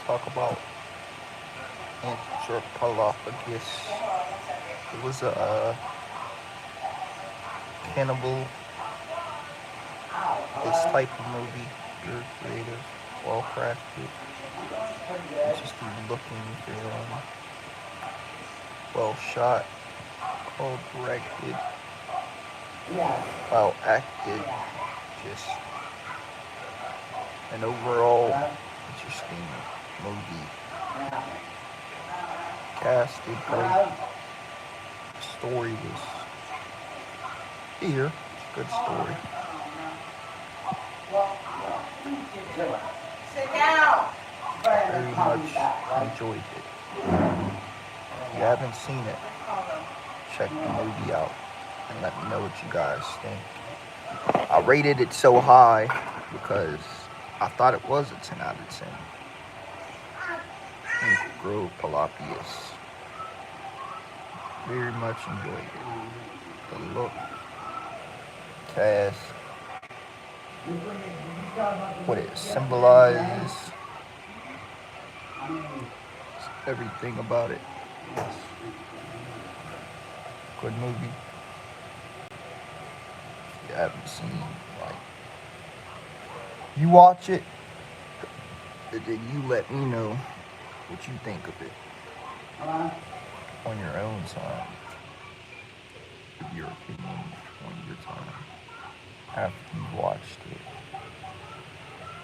talk about Anthropolophagus. It was a cannibal, this type of movie, very creative, well crafted, interesting looking film, well shot, well directed, well acted, just an overall interesting movie. Casted great, story was here, good story. Sit down. Very much enjoyed it. If you haven't seen it, check the movie out and let me know what you guys think. I rated it so high because I thought it was a 10 out of 10. Anthropolophagus. Very much enjoyed it. The look, cast, what it symbolizes, everything about it. Good movie. If you haven't seen, like, you watch it, and then you let me know what you think of it on your own time. Give your opinion on your time after you've watched it.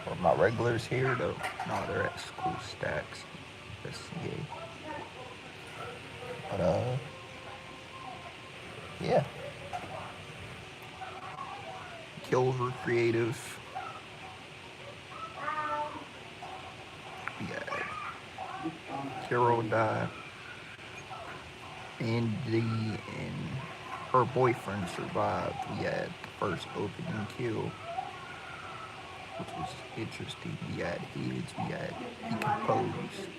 Or my regulars here though, no, they're at school stacks, SCA. But yeah, kills were creative. Yeah, Carol died. Andy and her boyfriend survived. We had the first opening kill, which was interesting. We had heads, we had decomposed,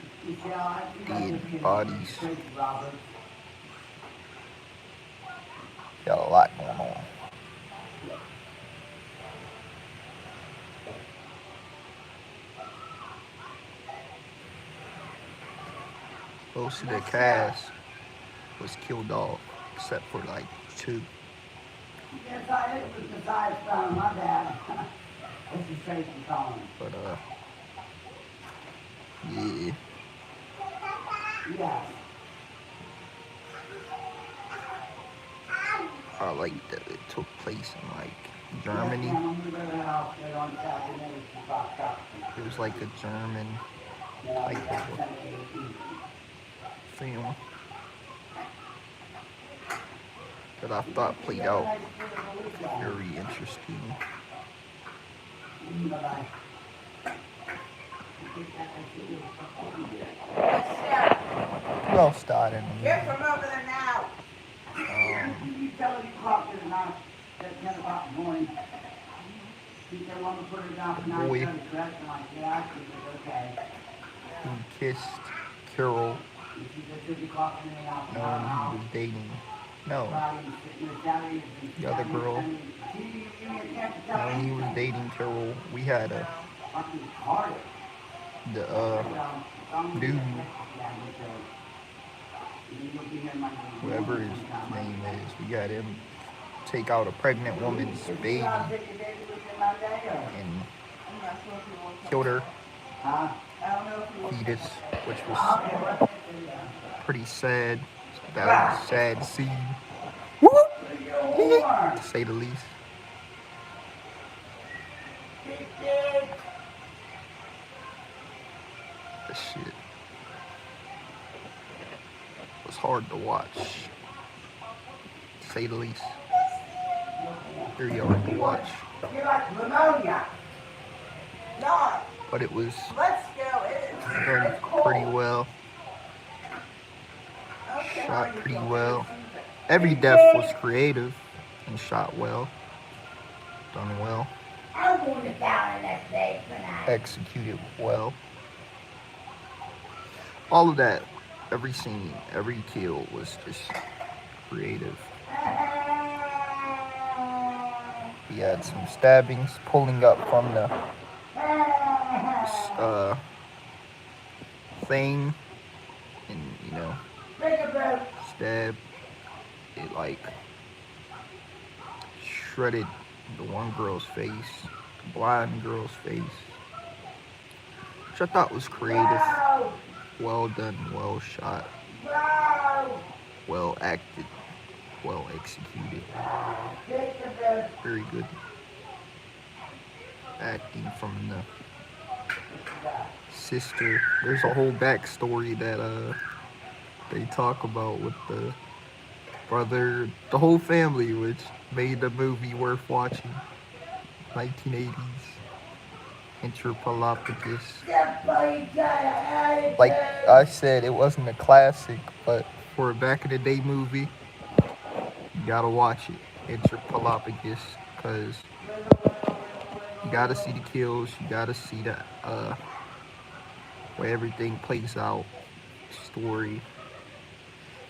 dead bodies. Got a lot going on. Most of the cast was killed off, except for like two. Yes, I was the size from my dad. This is Tracy calling. But yeah, Yes. I like that it took place in like Germany. It was like a German type of film that I thought played out very interesting. Who else died in the movie? Get from over there now. Um, You tell her you clocked it tonight at 10 o'clock in the morning. She said, "Want to put her down for Boy. 9:30, correct?" I'm like, "Yeah, I think it's okay." who kissed Carol, And she said, "Should be clocking me out knowing tomorrow he was dating. No, Friday, Saturday, the other girl. Knowing he was dating Carol, we had the dude, whoever his name is, we got him take out a pregnant woman's baby and killed her fetus, which was pretty sad. That was a sad scene, to say the least. That shit was hard to watch, to say the least. Very hard to watch. You're like pneumonia. No. But it was Let's go. done pretty well, shot pretty well. Every death was creative and shot well, done well, I'm going to down the next day tonight. executed well. All of that, every scene, every kill was just creative. We had some stabbings, pulling up from the thing and, you know, Take a breath. stabbed. It like shredded the one girl's face, the blind girl's face, which I thought was creative. Wow. Well done, well shot, Wow. well acted, well executed. Take a breath. Very good acting from the sister. There's a whole backstory that they talk about with the brother, the whole family, which made the movie worth watching. 1980s. Enterpalopicus. Like I said, it wasn't a classic, but for a back in the day movie, you gotta watch it. Enterpalopicus, because you gotta see the kills, you gotta see the where everything plays out, story.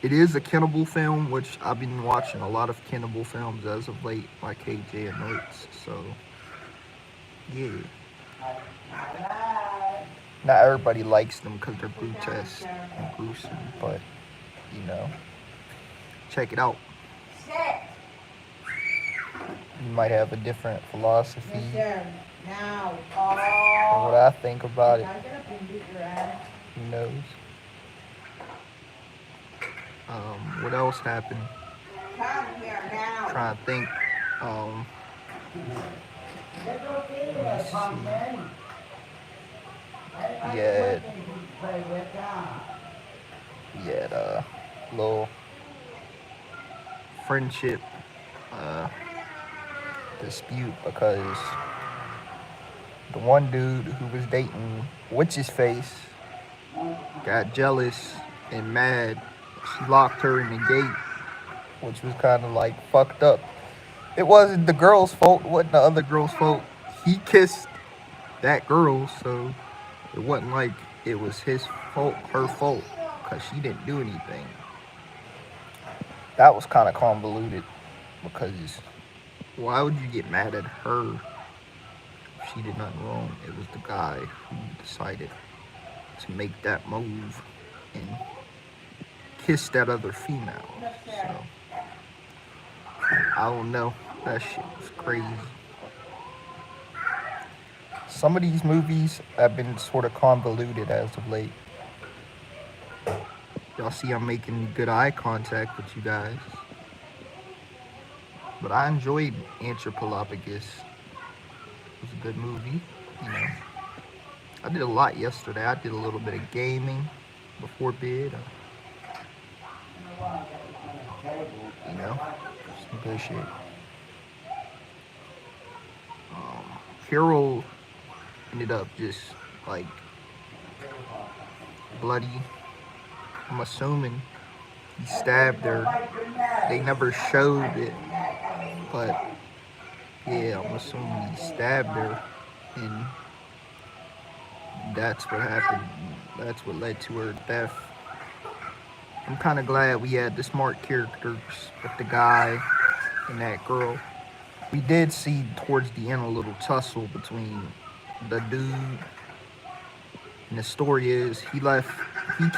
It is a cannibal film, which I've been watching a lot of cannibal films as of late, by KJ and Notes. So yeah. Not everybody likes them because they're grotesque and gruesome, but you know, check it out. You might have a different philosophy Now, than what I think about it. Who knows? What else happened? Trying to think. We had a little friendship dispute because the one dude who was dating Witch's Face got jealous and mad. She locked her in the gate, which was kind of like fucked up. It wasn't the girl's fault. It wasn't the other girl's fault. He kissed that girl, so it wasn't like it was his fault, her fault, because she didn't do anything. That was kind of convoluted, because why would you get mad at her if she did nothing wrong? It was the guy who decided to make that move and kiss that other female. So I don't know. That shit was crazy. Some of these movies have been sort of convoluted as of late. Y'all see I'm making good eye contact with you guys. But I enjoyed Anthropolophagus. It was a good movie, you know. I did a lot yesterday. I did a little bit of gaming before bed. You know, some good shit. Carol ended up just like bloody. I'm assuming he stabbed her. They never showed it, but yeah, I'm assuming he stabbed her, and that's what happened. That's what led to her death. I'm kind of glad we had the smart characters with the guy and that girl. We did see towards the end a little tussle between the dude, and the story is he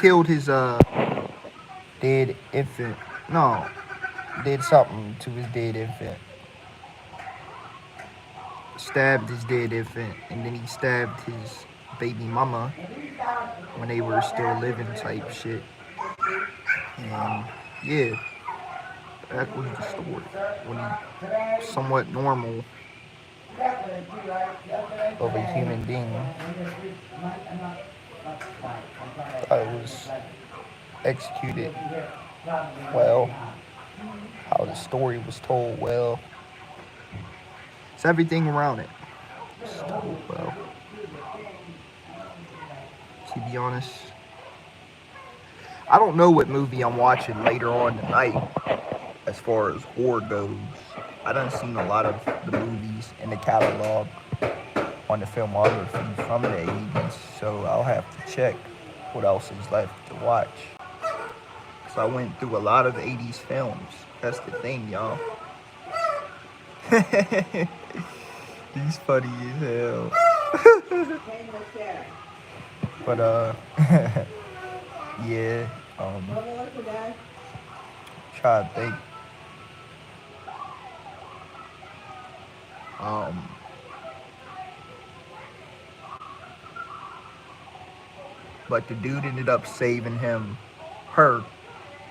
killed his dead infant. No, did something to his dead infant. Stabbed his dead infant, and then he stabbed his baby mama when they were still living type shit. And yeah, that was the story. When he somewhat normal of a human being. I was executed well. How the story was told well. It's everything around it. It's told well. To be honest, I don't know what movie I'm watching later on tonight as far as horror goes. I done seen a lot of the movies in the catalog on the filmography from the 80s, so I'll have to check what else is left to watch. So I went through a lot of 80s films. That's the thing, y'all. He's funny as hell. But yeah. Try to think. Um, but the dude ended up saving her.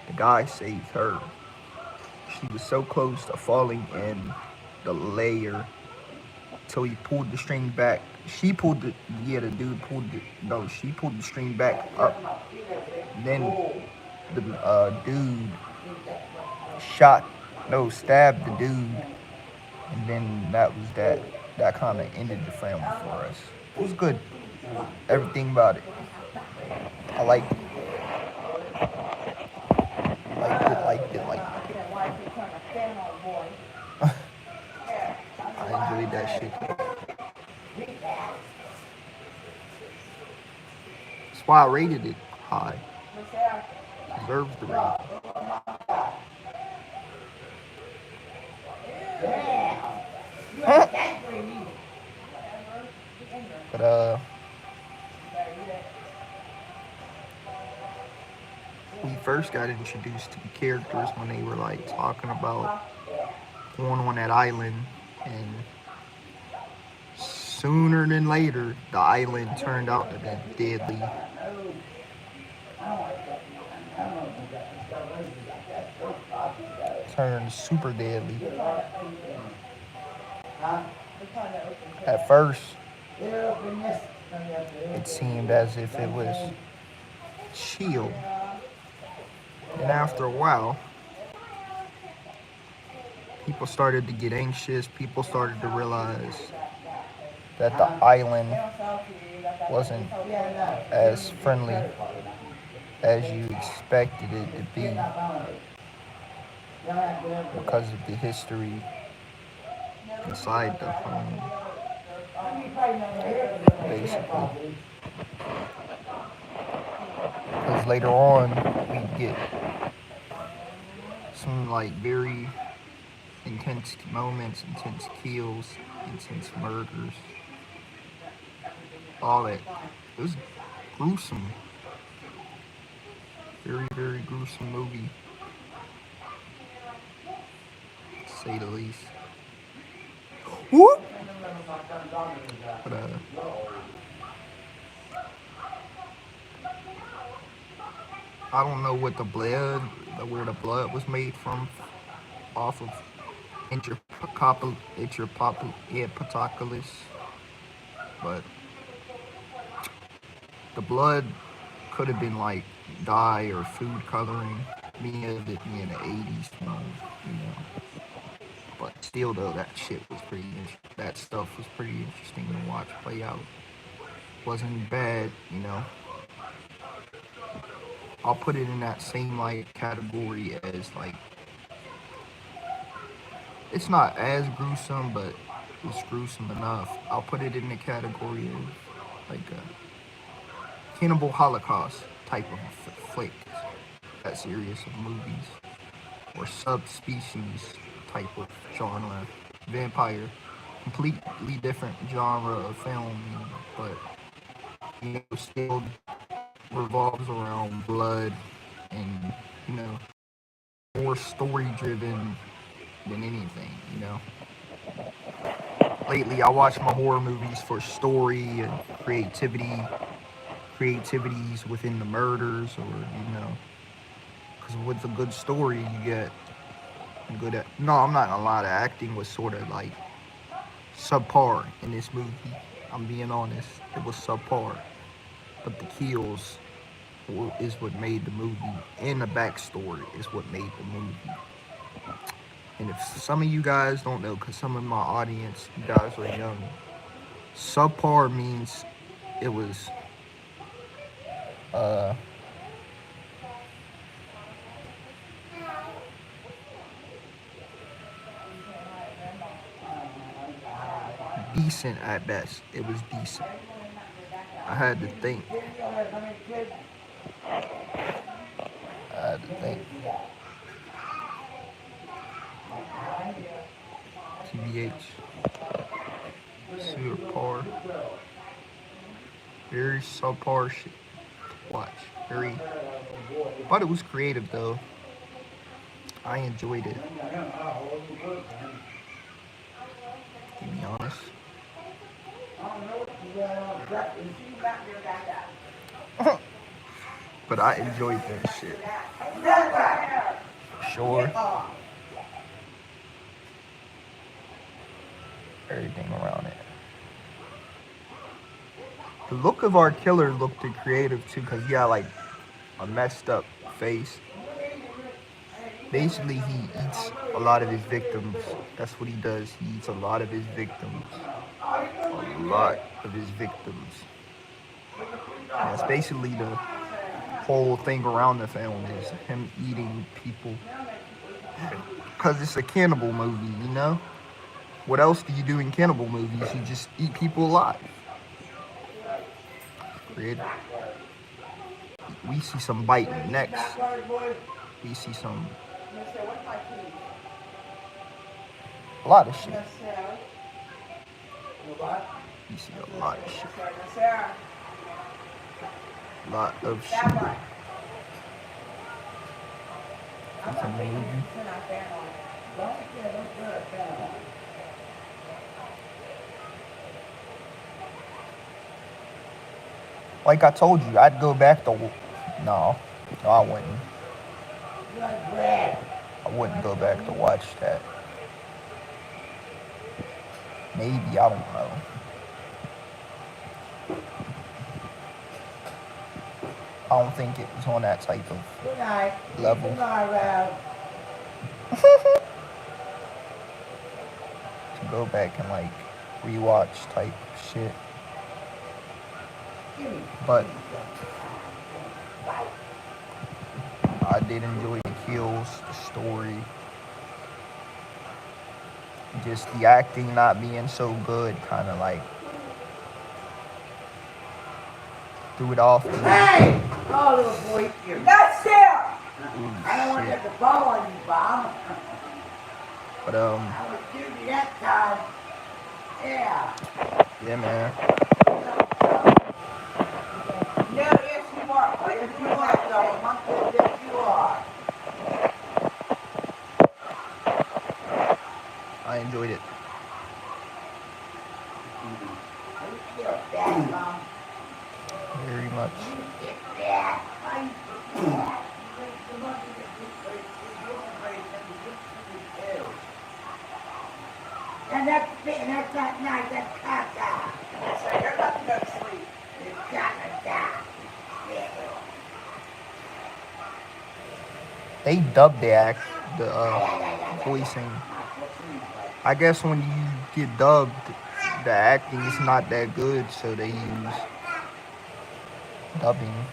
The guy saved her. She was so close to falling in the layer till he pulled the string back. She pulled the yeah, the dude pulled the no, she pulled the string back up. Then the dude shot no, stabbed the dude, and then that was that. That kind of ended the film for us. It was good. Everything about it. I liked it. Liked it. I enjoyed that shit though. That's why I rated it high. Deserves the rating. But we first got introduced to the characters when they were like talking about going on that island, and sooner than later, the island turned out to be deadly. Turned super deadly. At first, it seemed as if it was chill. And after a while, people started to get anxious. People started to realize that the island wasn't as friendly as you expected it to be because of the history inside the home, basically. Because later on, we get some like very intense moments, intense kills, intense murders, all that. It was gruesome. Very, very gruesome movie, to say the least. Whoop! But I don't know what where the blood was made from, off of Intrapotapolis, but the blood could have been like dye or food coloring. Me of it being the 80s film, you know. But still, though, that shit was that stuff was pretty interesting to watch play out. Wasn't bad, you know. I'll put it in that same like category as like it's not as gruesome, but it's gruesome enough. I'll put it in the category of like a Cannibal Holocaust type of flick, that series of movies, or subspecies type of genre. Vampire, completely different genre of film, but you know, still revolves around blood and you know, more story driven than anything, you know. Lately, I watch my horror movies for story and creativities within the murders, or you know, because with a good story, you get good at. No, I'm not gonna lie. The acting was sort of like subpar in this movie. I'm being honest. It was subpar, but the kills is what made the movie, and the backstory is what made the movie. And if some of you guys don't know, because some of my audience, you guys are young, subpar means it was uh, decent at best. It was decent. I had to think. I had to think. TBH. Super par. Very subpar shit to watch. Very, but it was creative though. I enjoyed it. To be honest. But I enjoyed that shit. Sure. Everything around it. The look of our killer looked creative too, cause he had like a messed up face. Basically, he eats a lot of his victims. That's what he does. He eats a lot of his victims. A lot of his victims. That's basically the whole thing around the film is him eating people. Cause it's a cannibal movie, you know. What else do you do in cannibal movies? You just eat people alive. Creative. We see some biting necks. We see a lot of shit. We see a lot of shit. Lot of shit. That's a movie. Like I told you, I'd go back to. No, I wouldn't. I wouldn't go back to watch that. Maybe, I don't know. I don't think it was on that type of level. To go back and like rewatch type shit. But I did enjoy the kills, the story. Just the acting not being so good kind of like threw it off. Hey! Oh, little boy, you got still! I don't want to get the ball on you, Bob. But I was shooting that time. Yeah. Yeah, man. No, yes, you are. Yes, you are, though. Monkey, yes, you are. I enjoyed it. Very much. And that's that night, that caca. So you're about to go to sleep. You gotta die. They dubbed the voicing. I guess when you get dubbed, the acting is not that good, so they use dubbing.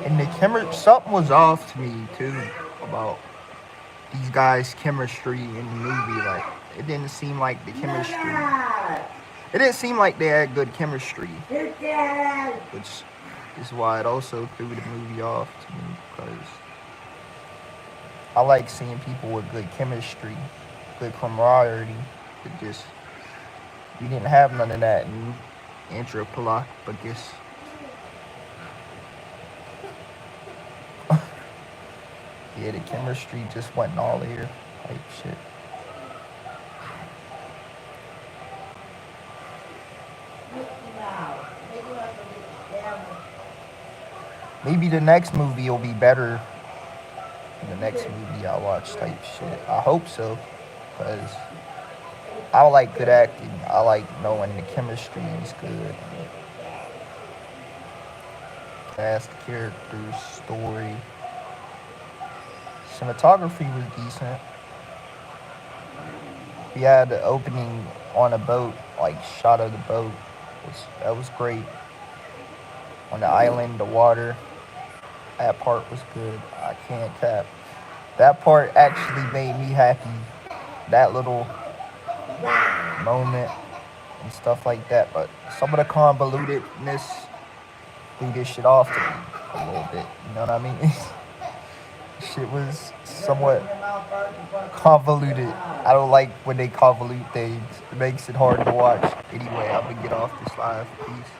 And the chemistry, something was off to me too about these guys' chemistry in the movie. Like, it didn't seem like the chemistry. It didn't seem like they had good chemistry, which is why it also threw the movie off to me, because I like seeing people with good chemistry, good camaraderie. It just, we didn't have none of that in Anthropolophagus. Yeah, the chemistry just wasn't all there type shit. Maybe the next movie will be better than the next movie I watch type shit. I hope so, because I like good acting. I like knowing the chemistry is good. Cast, characters, story. Cinematography was decent. We had the opening on a boat, like shot of the boat. That was great. On the island, the water. That part was good. I can't cap. That part actually made me happy. That little moment and stuff like that. But some of the convolutedness threw this shit off to me a little bit. You know what I mean? Shit was somewhat convoluted. I don't like when they convolute things. It makes it hard to watch. Anyway, I'm gonna get off this live. Peace.